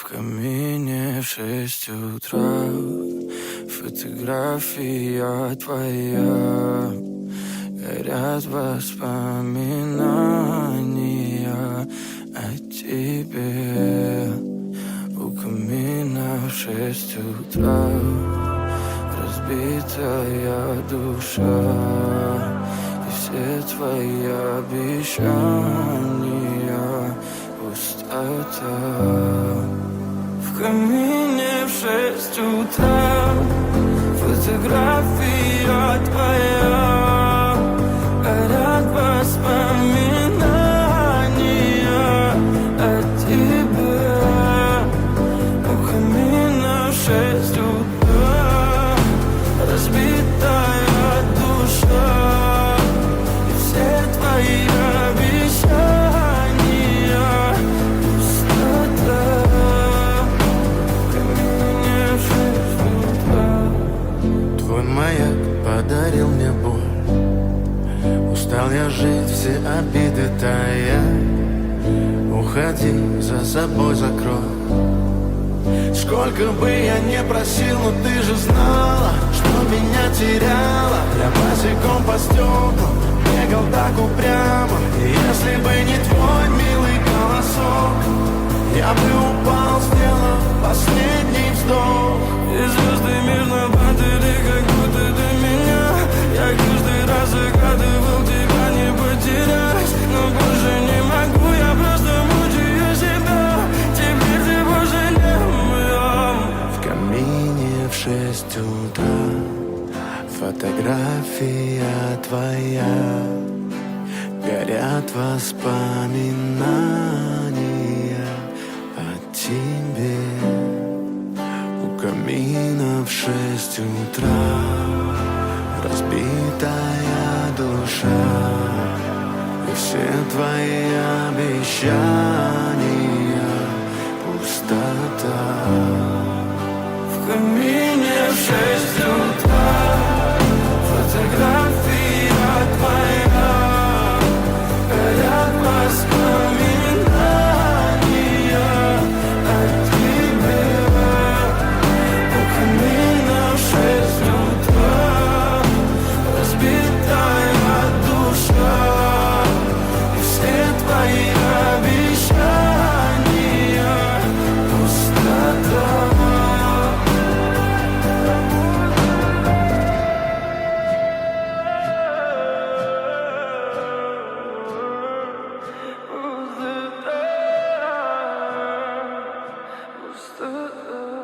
камине в 6 утра фотография твоя. Горят воспоминания о тебе. У камина в 6 утра разбитая душа. И все твои обещания пустота. В камине в 6 утра фотография твоя. Горят воспоминания о тебе. У камина в 6 утра разбитая душа. И все твои обещания пустота. В камине в 6 утра. Твой маяк подарил мне боль. Устал я жить, все обиды тая. Уходи, за собой закрой. Сколько бы я не просил, но ты же знала, что меня теряла. Я босиком по стеклам бегал так упрямо. И если бы не твой милый голосок, я бы упал, сделав последний вздох. И звезды мирно падали, как будто до меня. Я каждый раз загадывал тебя не потерять, но больше не могу, я просто мучаю себя. Теперь ты больше не моя. В камине в 6 утра фотография твоя. Горят воспоминания о тебе. У камина в 6 утра разбитая душа. И все твои обещания пустота. В камине в 6 утра фотография твоя. Горят воспоминания о тебе. У камина в 6 утра разбитая душа. И все твои обещания пустота. Пустота.